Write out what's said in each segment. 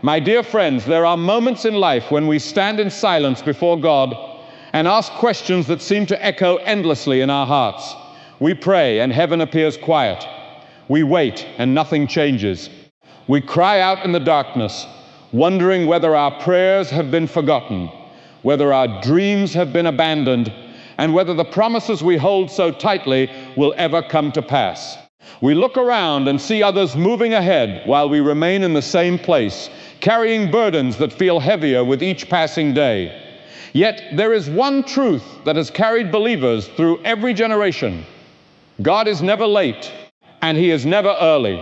My dear friends, there are moments in life when we stand in silence before God and ask questions that seem to echo endlessly in our hearts. We pray and heaven appears quiet. We wait and nothing changes. We cry out in the darkness, wondering whether our prayers have been forgotten, whether our dreams have been abandoned, and whether the promises we hold so tightly will ever come to pass. We look around and see others moving ahead while we remain in the same place, carrying burdens that feel heavier with each passing day. Yet there is one truth that has carried believers through every generation. God is never late, and He is never early.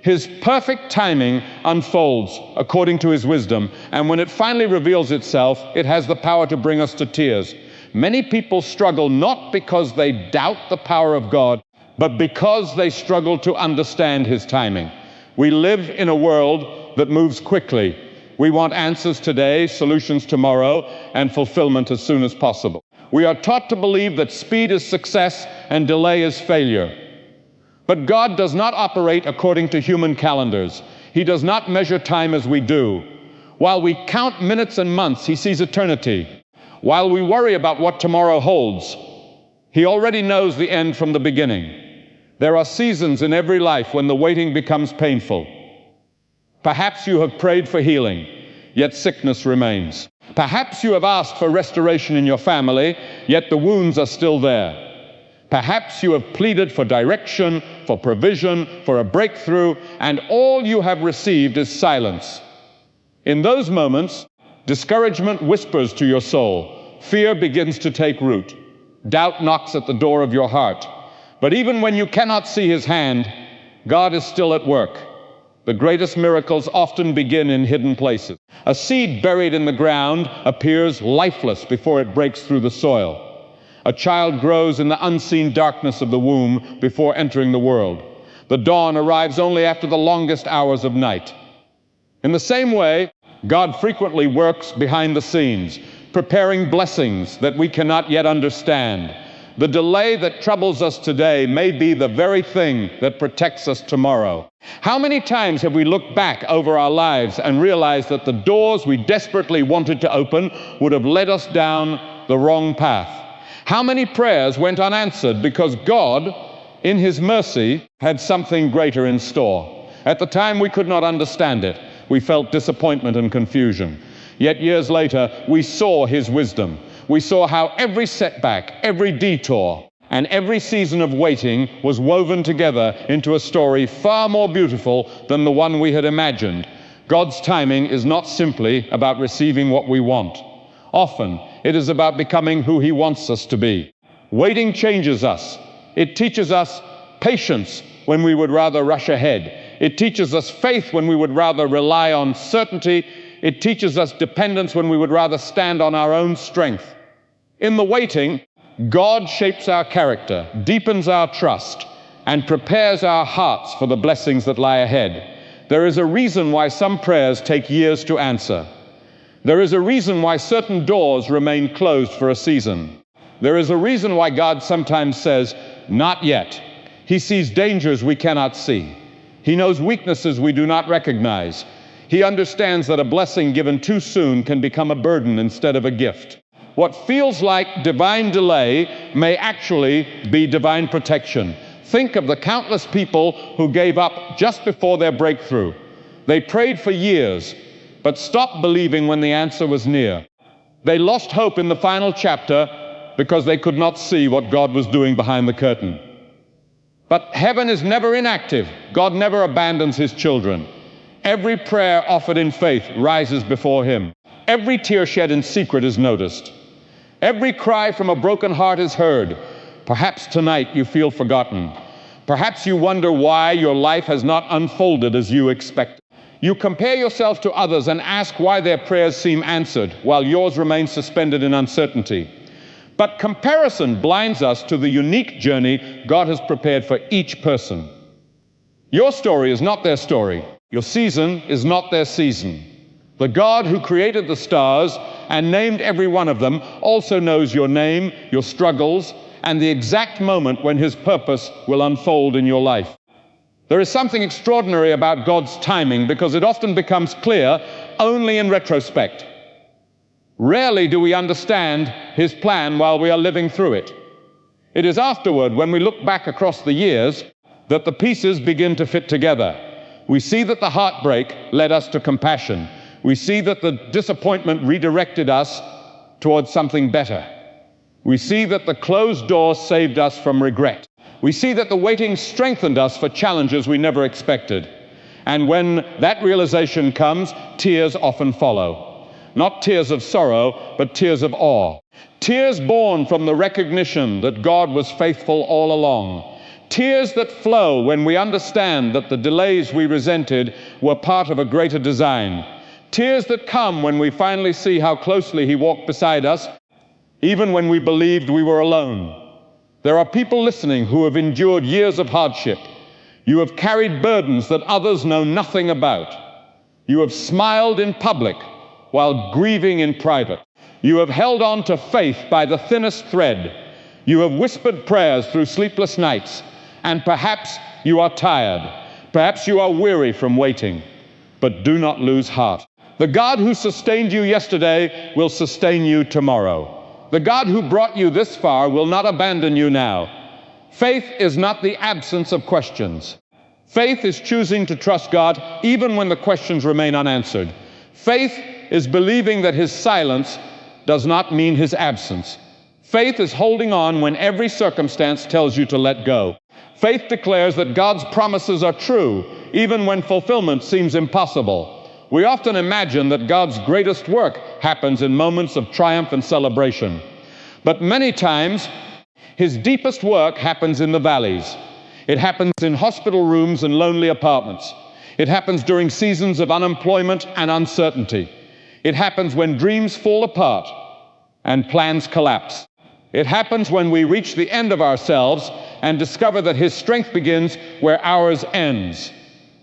His perfect timing unfolds according to His wisdom, and when it finally reveals itself, it has the power to bring us to tears. Many people struggle not because they doubt the power of God, but because they struggle to understand His timing. We live in a world that moves quickly. We want answers today, solutions tomorrow, and fulfillment as soon as possible. We are taught to believe that speed is success and delay is failure. But God does not operate according to human calendars. He does not measure time as we do. While we count minutes and months, He sees eternity. While we worry about what tomorrow holds, He already knows the end from the beginning. There are seasons in every life when the waiting becomes painful. Perhaps you have prayed for healing, yet sickness remains. Perhaps you have asked for restoration in your family, yet the wounds are still there. Perhaps you have pleaded for direction, for provision, for a breakthrough, and all you have received is silence. In those moments, discouragement whispers to your soul. Fear begins to take root. Doubt knocks at the door of your heart. But even when you cannot see His hand, God is still at work. The greatest miracles often begin in hidden places. A seed buried in the ground appears lifeless before it breaks through the soil. A child grows in the unseen darkness of the womb before entering the world. The dawn arrives only after the longest hours of night. In the same way, God frequently works behind the scenes, preparing blessings that we cannot yet understand. The delay that troubles us today may be the very thing that protects us tomorrow. How many times have we looked back over our lives and realized that the doors we desperately wanted to open would have led us down the wrong path? How many prayers went unanswered because God, in His mercy, had something greater in store? At the time, we could not understand it. We felt disappointment and confusion. Yet years later, we saw His wisdom. We saw how every setback, every detour, and every season of waiting was woven together into a story far more beautiful than the one we had imagined. God's timing is not simply about receiving what we want. Often, it is about becoming who He wants us to be. Waiting changes us. It teaches us patience when we would rather rush ahead. It teaches us faith when we would rather rely on certainty. It teaches us dependence when we would rather stand on our own strength. In the waiting, God shapes our character, deepens our trust, and prepares our hearts for the blessings that lie ahead. There is a reason why some prayers take years to answer. There is a reason why certain doors remain closed for a season. There is a reason why God sometimes says, "Not yet." He sees dangers we cannot see. He knows weaknesses we do not recognize. He understands that a blessing given too soon can become a burden instead of a gift. What feels like divine delay may actually be divine protection. Think of the countless people who gave up just before their breakthrough. They prayed for years, but stopped believing when the answer was near. They lost hope in the final chapter because they could not see what God was doing behind the curtain. But heaven is never inactive. God never abandons His children. Every prayer offered in faith rises before Him. Every tear shed in secret is noticed. Every cry from a broken heart is heard. Perhaps tonight you feel forgotten. Perhaps you wonder why your life has not unfolded as you expected. You compare yourself to others and ask why their prayers seem answered while yours remain suspended in uncertainty. But comparison blinds us to the unique journey God has prepared for each person. Your story is not their story. Your season is not their season. The God who created the stars and named every one of them also knows your name, your struggles, and the exact moment when His purpose will unfold in your life. There is something extraordinary about God's timing because it often becomes clear only in retrospect. Rarely do we understand His plan while we are living through it. It is afterward, when we look back across the years, that the pieces begin to fit together. We see that the heartbreak led us to compassion. We see that the disappointment redirected us towards something better. We see that the closed door saved us from regret. We see that the waiting strengthened us for challenges we never expected. And when that realization comes, tears often follow. Not tears of sorrow, but tears of awe. Tears born from the recognition that God was faithful all along. Tears that flow when we understand that the delays we resented were part of a greater design. Tears that come when we finally see how closely He walked beside us, even when we believed we were alone. There are people listening who have endured years of hardship. You have carried burdens that others know nothing about. You have smiled in public while grieving in private. You have held on to faith by the thinnest thread. You have whispered prayers through sleepless nights. And perhaps you are tired. Perhaps you are weary from waiting. But do not lose heart. The God who sustained you yesterday will sustain you tomorrow. The God who brought you this far will not abandon you now. Faith is not the absence of questions. Faith is choosing to trust God even when the questions remain unanswered. Faith is believing that His silence does not mean His absence. Faith is holding on when every circumstance tells you to let go. Faith declares that God's promises are true, even when fulfillment seems impossible. We often imagine that God's greatest work happens in moments of triumph and celebration. But many times, His deepest work happens in the valleys. It happens in hospital rooms and lonely apartments. It happens during seasons of unemployment and uncertainty. It happens when dreams fall apart and plans collapse. It happens when we reach the end of ourselves and discover that His strength begins where ours ends.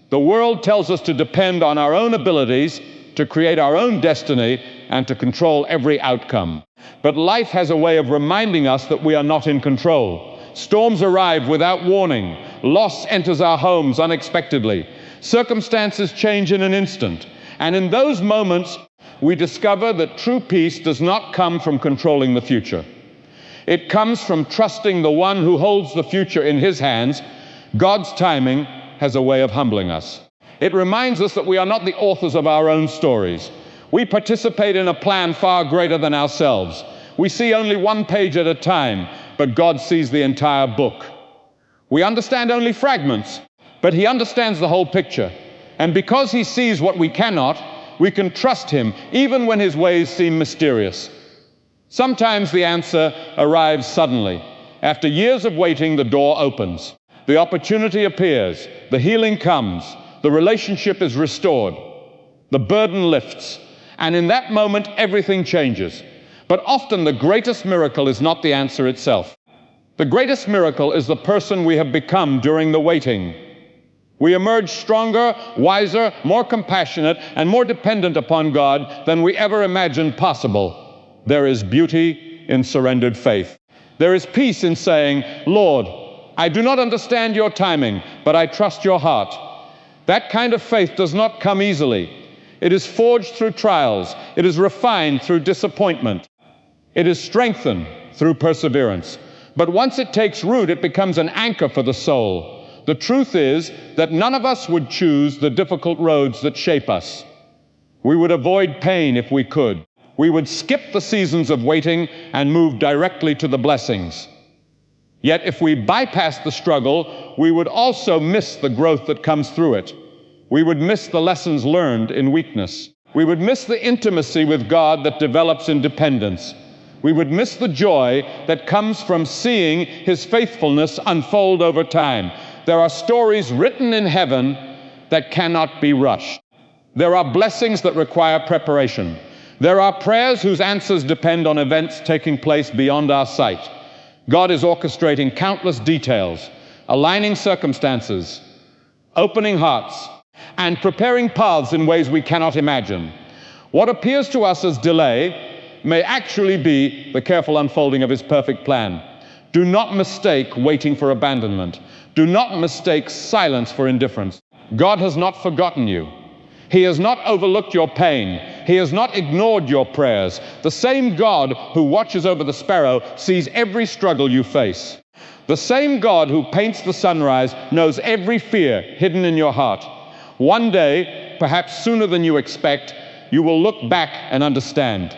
The world tells us to depend on our own abilities, to create our own destiny, and to control every outcome. But life has a way of reminding us that we are not in control. Storms arrive without warning. Loss enters our homes unexpectedly. Circumstances change in an instant. And in those moments, we discover that true peace does not come from controlling the future. It comes from trusting the one who holds the future in His hands. God's timing has a way of humbling us. It reminds us that we are not the authors of our own stories. We participate in a plan far greater than ourselves. We see only one page at a time, but God sees the entire book. We understand only fragments, but He understands the whole picture. And because He sees what we cannot, we can trust Him even when His ways seem mysterious. Sometimes the answer arrives suddenly. After years of waiting, the door opens. The opportunity appears. The healing comes. The relationship is restored. The burden lifts. And in that moment, everything changes. But often the greatest miracle is not the answer itself. The greatest miracle is the person we have become during the waiting. We emerge stronger, wiser, more compassionate, and more dependent upon God than we ever imagined possible. There is beauty in surrendered faith. There is peace in saying, Lord, I do not understand your timing, but I trust your heart. That kind of faith does not come easily. It is forged through trials. It is refined through disappointment. It is strengthened through perseverance. But once it takes root, it becomes an anchor for the soul. The truth is that none of us would choose the difficult roads that shape us. We would avoid pain if we could. We would skip the seasons of waiting and move directly to the blessings. Yet if we bypass the struggle, we would also miss the growth that comes through it. We would miss the lessons learned in weakness. We would miss the intimacy with God that develops in dependence. We would miss the joy that comes from seeing His faithfulness unfold over time. There are stories written in heaven that cannot be rushed. There are blessings that require preparation. There are prayers whose answers depend on events taking place beyond our sight. God is orchestrating countless details, aligning circumstances, opening hearts, and preparing paths in ways we cannot imagine. What appears to us as delay may actually be the careful unfolding of His perfect plan. Do not mistake waiting for abandonment. Do not mistake silence for indifference. God has not forgotten you. He has not overlooked your pain. He has not ignored your prayers. The same God who watches over the sparrow sees every struggle you face. The same God who paints the sunrise knows every fear hidden in your heart. One day, perhaps sooner than you expect, you will look back and understand.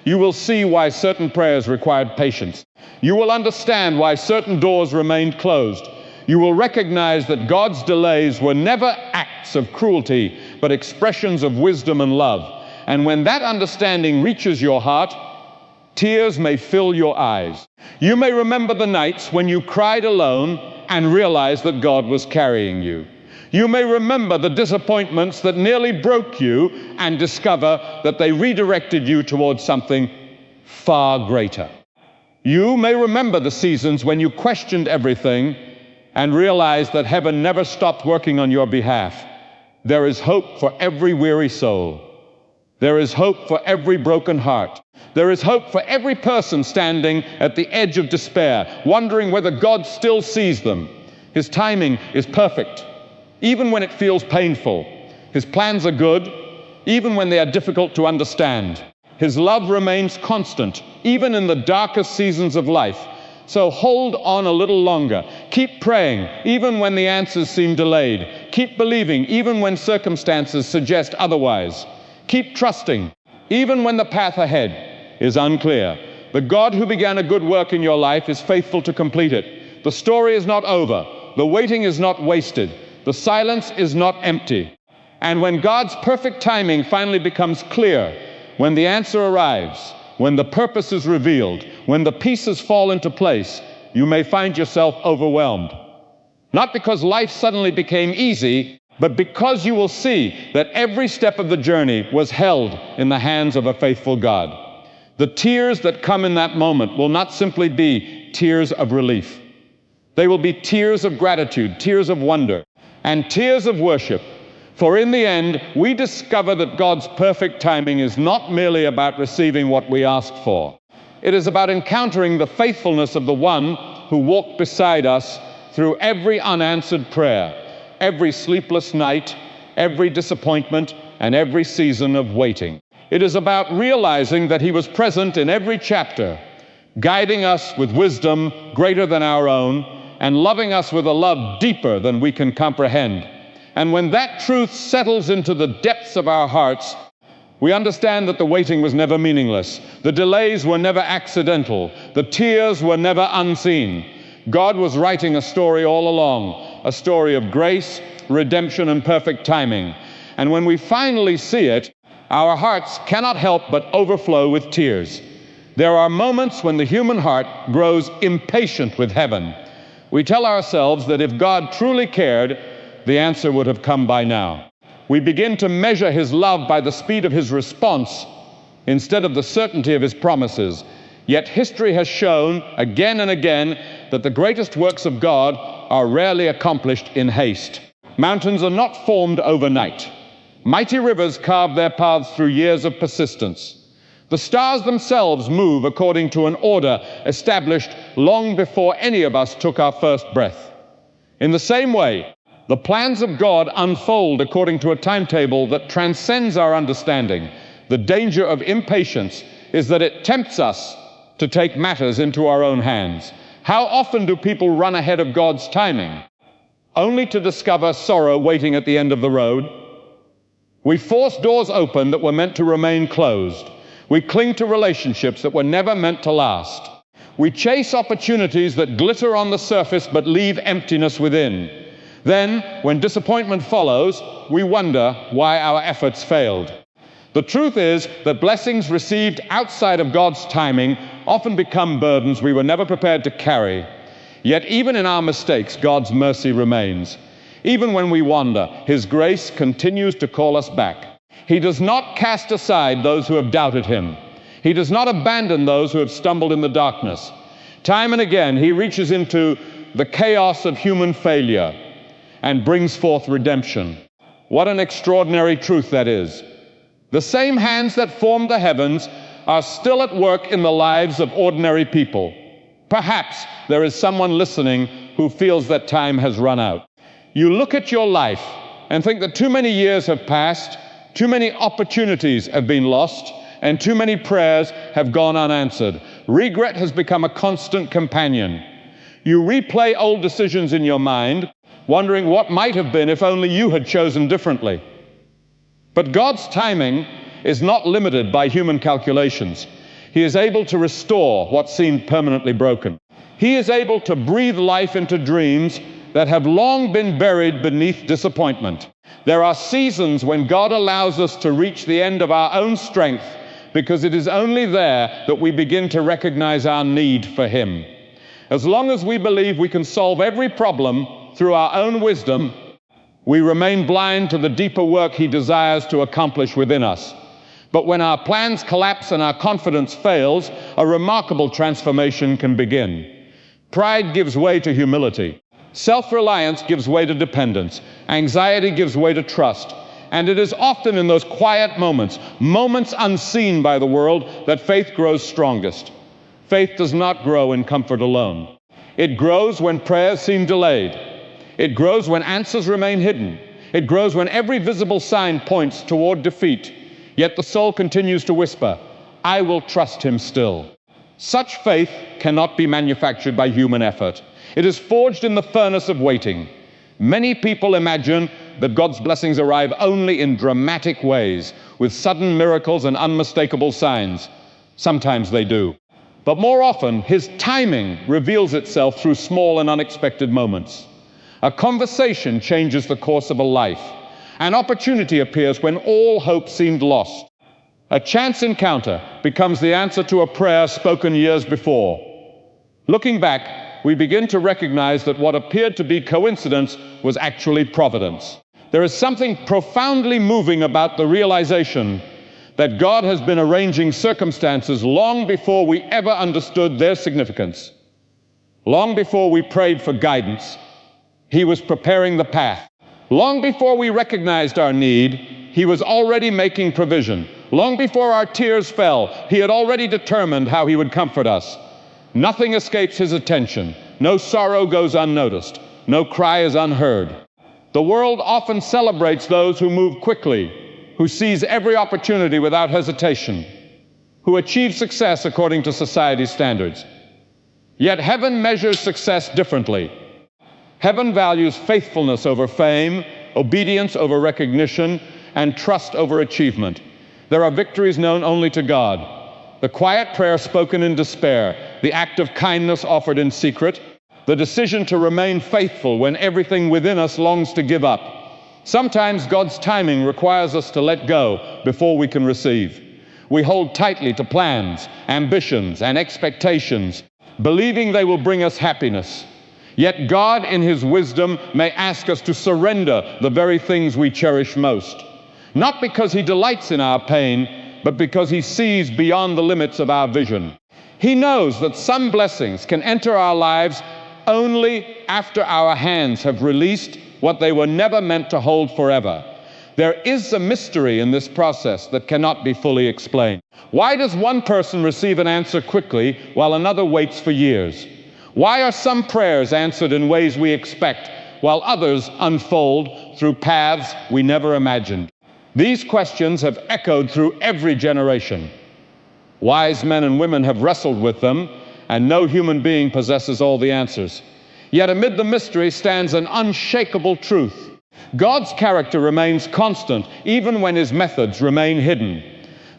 You will see why certain prayers required patience. You will understand why certain doors remained closed. You will recognize that God's delays were never acts of cruelty, but expressions of wisdom and love. And when that understanding reaches your heart, tears may fill your eyes. You may remember the nights when you cried alone and realized that God was carrying you. You may remember the disappointments that nearly broke you and discover that they redirected you towards something far greater. You may remember the seasons when you questioned everything and realized that heaven never stopped working on your behalf. There is hope for every weary soul. There is hope for every broken heart. There is hope for every person standing at the edge of despair, wondering whether God still sees them. His timing is perfect, even when it feels painful. His plans are good, even when they are difficult to understand. His love remains constant, even in the darkest seasons of life. So hold on a little longer. Keep praying, even when the answers seem delayed. Keep believing, even when circumstances suggest otherwise. Keep trusting, even when the path ahead is unclear. The God who began a good work in your life is faithful to complete it. The story is not over. The waiting is not wasted. The silence is not empty. And when God's perfect timing finally becomes clear, when the answer arrives, when the purpose is revealed, when the pieces fall into place, you may find yourself overwhelmed. Not because life suddenly became easy, but because you will see that every step of the journey was held in the hands of a faithful God. The tears that come in that moment will not simply be tears of relief. They will be tears of gratitude, tears of wonder, and tears of worship. For in the end, we discover that God's perfect timing is not merely about receiving what we asked for. It is about encountering the faithfulness of the one who walked beside us through every unanswered prayer, every sleepless night, every disappointment, and every season of waiting. It is about realizing that he was present in every chapter, guiding us with wisdom greater than our own, and loving us with a love deeper than we can comprehend. And when that truth settles into the depths of our hearts, we understand that the waiting was never meaningless. The delays were never accidental. The tears were never unseen. God was writing a story all along, a story of grace, redemption, and perfect timing. And when we finally see it, our hearts cannot help but overflow with tears. There are moments when the human heart grows impatient with heaven. We tell ourselves that if God truly cared, the answer would have come by now. We begin to measure his love by the speed of his response instead of the certainty of his promises. Yet history has shown again and again that the greatest works of God are rarely accomplished in haste. Mountains are not formed overnight. Mighty rivers carve their paths through years of persistence. The stars themselves move according to an order established long before any of us took our first breath. In the same way, the plans of God unfold according to a timetable that transcends our understanding. The danger of impatience is that it tempts us to take matters into our own hands. How often do people run ahead of God's timing, only to discover sorrow waiting at the end of the road? We force doors open that were meant to remain closed. We cling to relationships that were never meant to last. We chase opportunities that glitter on the surface but leave emptiness within. Then, when disappointment follows, we wonder why our efforts failed. The truth is that blessings received outside of God's timing often become burdens we were never prepared to carry. Yet even in our mistakes, God's mercy remains. Even when we wander, his grace continues to call us back. He does not cast aside those who have doubted him. He does not abandon those who have stumbled in the darkness. Time and again, he reaches into the chaos of human failure and brings forth redemption. What an extraordinary truth that is. The same hands that formed the heavens are still at work in the lives of ordinary people. Perhaps there is someone listening who feels that time has run out. You look at your life and think that too many years have passed, too many opportunities have been lost, and too many prayers have gone unanswered. Regret has become a constant companion. You replay old decisions in your mind, wondering what might have been if only you had chosen differently. But God's timing is not limited by human calculations. He is able to restore what seemed permanently broken. He is able to breathe life into dreams that have long been buried beneath disappointment. There are seasons when God allows us to reach the end of our own strength, because it is only there that we begin to recognize our need for Him. As long as we believe we can solve every problem through our own wisdom, we remain blind to the deeper work He desires to accomplish within us. But when our plans collapse and our confidence fails, a remarkable transformation can begin. Pride gives way to humility. Self-reliance gives way to dependence. Anxiety gives way to trust. And it is often in those quiet moments, moments unseen by the world, that faith grows strongest. Faith does not grow in comfort alone. It grows when prayers seem delayed. It grows when answers remain hidden. It grows when every visible sign points toward defeat. Yet the soul continues to whisper, "I will trust Him still." Such faith cannot be manufactured by human effort. It is forged in the furnace of waiting. Many people imagine that God's blessings arrive only in dramatic ways, with sudden miracles and unmistakable signs. Sometimes they do. But more often, His timing reveals itself through small and unexpected moments. A conversation changes the course of a life. An opportunity appears when all hope seemed lost. A chance encounter becomes the answer to a prayer spoken years before. Looking back, we begin to recognize that what appeared to be coincidence was actually providence. There is something profoundly moving about the realization that God has been arranging circumstances long before we ever understood their significance. Long before we prayed for guidance, He was preparing the path. Long before we recognized our need, He was already making provision. Long before our tears fell, He had already determined how He would comfort us. Nothing escapes His attention. No sorrow goes unnoticed. No cry is unheard. The world often celebrates those who move quickly, who seize every opportunity without hesitation, who achieve success according to society's standards. Yet heaven measures success differently. Heaven values faithfulness over fame, obedience over recognition, and trust over achievement. There are victories known only to God. The quiet prayer spoken in despair, the act of kindness offered in secret, the decision to remain faithful when everything within us longs to give up. Sometimes God's timing requires us to let go before we can receive. We hold tightly to plans, ambitions, and expectations, believing they will bring us happiness. Yet God, in His wisdom, may ask us to surrender the very things we cherish most. Not because He delights in our pain, but because He sees beyond the limits of our vision. He knows that some blessings can enter our lives only after our hands have released what they were never meant to hold forever. There is a mystery in this process that cannot be fully explained. Why does one person receive an answer quickly while another waits for years? Why are some prayers answered in ways we expect, while others unfold through paths we never imagined? These questions have echoed through every generation. Wise men and women have wrestled with them, and no human being possesses all the answers. Yet amid the mystery stands an unshakable truth. God's character remains constant, even when His methods remain hidden.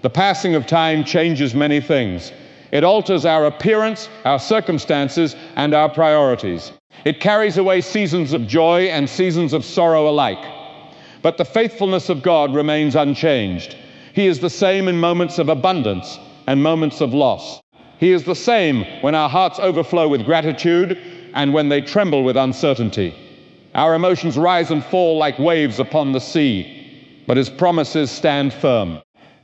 The passing of time changes many things. It alters our appearance, our circumstances, and our priorities. It carries away seasons of joy and seasons of sorrow alike. But the faithfulness of God remains unchanged. He is the same in moments of abundance and moments of loss. He is the same when our hearts overflow with gratitude and when they tremble with uncertainty. Our emotions rise and fall like waves upon the sea, but His promises stand firm.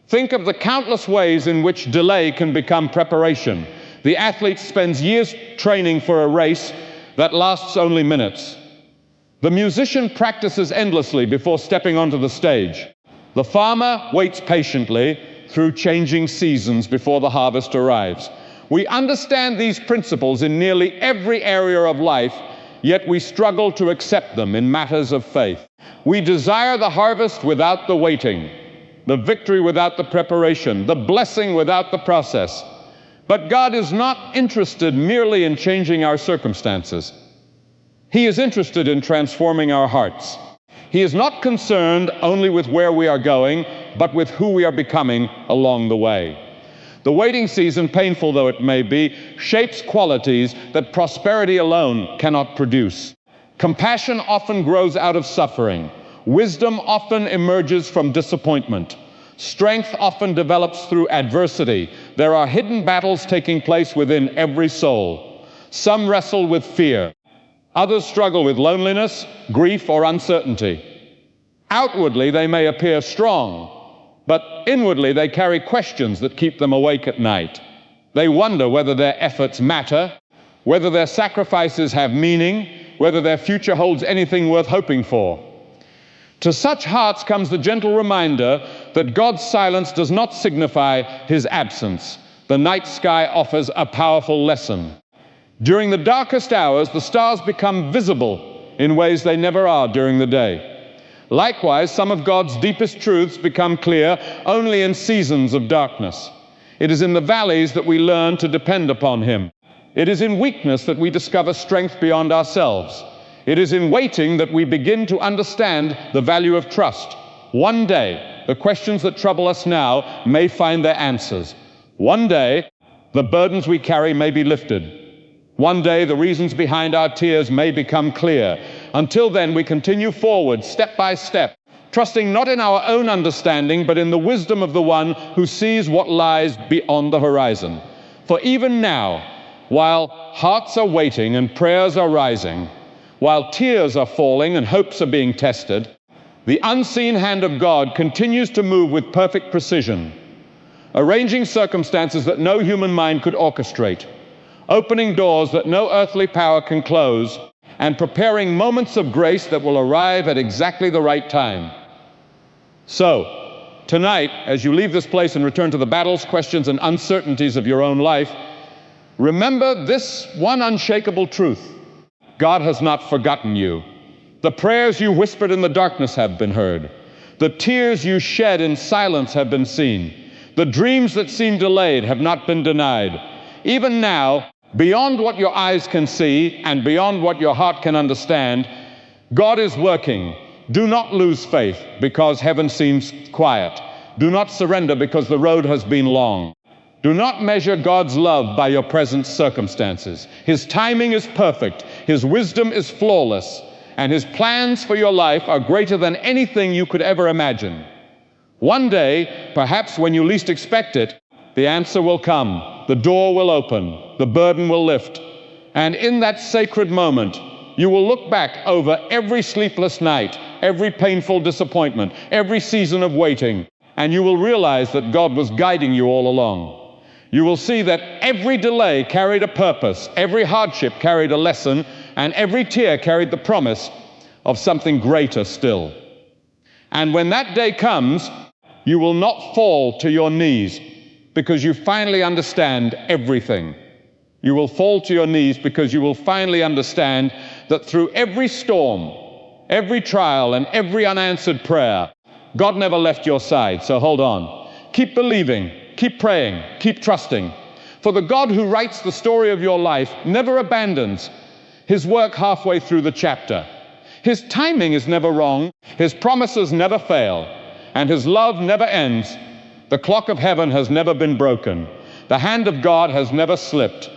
Think of the countless ways in which delay can become preparation. The athlete spends years training for a race that lasts only minutes. The musician practices endlessly before stepping onto the stage. The farmer waits patiently through changing seasons before the harvest arrives. We understand these principles in nearly every area of life, yet we struggle to accept them in matters of faith. We desire the harvest without the waiting, the victory without the preparation, the blessing without the process. But God is not interested merely in changing our circumstances. He is interested in transforming our hearts. He is not concerned only with where we are going, but with who we are becoming along the way. The waiting season, painful though it may be, shapes qualities that prosperity alone cannot produce. Compassion often grows out of suffering. Wisdom often emerges from disappointment. Strength often develops through adversity. There are hidden battles taking place within every soul. Some wrestle with fear. Others struggle with loneliness, grief, or uncertainty. Outwardly, they may appear strong, but inwardly they carry questions that keep them awake at night. They wonder whether their efforts matter, whether their sacrifices have meaning, whether their future holds anything worth hoping for. To such hearts comes the gentle reminder that God's silence does not signify His absence. The night sky offers a powerful lesson. During the darkest hours, the stars become visible in ways they never are during the day. Likewise, some of God's deepest truths become clear only in seasons of darkness. It is in the valleys that we learn to depend upon Him. It is in weakness that we discover strength beyond ourselves. It is in waiting that we begin to understand the value of trust. One day, the questions that trouble us now may find their answers. One day, the burdens we carry may be lifted. One day, the reasons behind our tears may become clear. Until then, we continue forward, step by step, trusting not in our own understanding, but in the wisdom of the one who sees what lies beyond the horizon. For even now, while hearts are waiting and prayers are rising, while tears are falling and hopes are being tested, the unseen hand of God continues to move with perfect precision, arranging circumstances that no human mind could orchestrate, opening doors that no earthly power can close, and preparing moments of grace that will arrive at exactly the right time. So, tonight, as you leave this place and return to the battles, questions, and uncertainties of your own life, remember this one unshakable truth: God has not forgotten you. The prayers you whispered in the darkness have been heard. The tears you shed in silence have been seen. The dreams that seemed delayed have not been denied. Even now, beyond what your eyes can see and beyond what your heart can understand, God is working. Do not lose faith because heaven seems quiet. Do not surrender because the road has been long. Do not measure God's love by your present circumstances. His timing is perfect. His wisdom is flawless. And His plans for your life are greater than anything you could ever imagine. One day, perhaps when you least expect it, the answer will come. The door will open. The burden will lift. And in that sacred moment, you will look back over every sleepless night, every painful disappointment, every season of waiting, and you will realize that God was guiding you all along. You will see that every delay carried a purpose, every hardship carried a lesson, and every tear carried the promise of something greater still. And when that day comes, you will not fall to your knees because you finally understand everything. You will fall to your knees because you will finally understand that through every storm, every trial, and every unanswered prayer, God never left your side. So hold on. Keep believing. Keep praying, keep trusting. For the God who writes the story of your life never abandons His work halfway through the chapter. His timing is never wrong, His promises never fail, and His love never ends. The clock of heaven has never been broken. The hand of God has never slipped.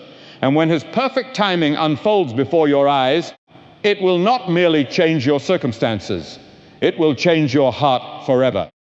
And when His perfect timing unfolds before your eyes, it will not merely change your circumstances, it will change your heart forever.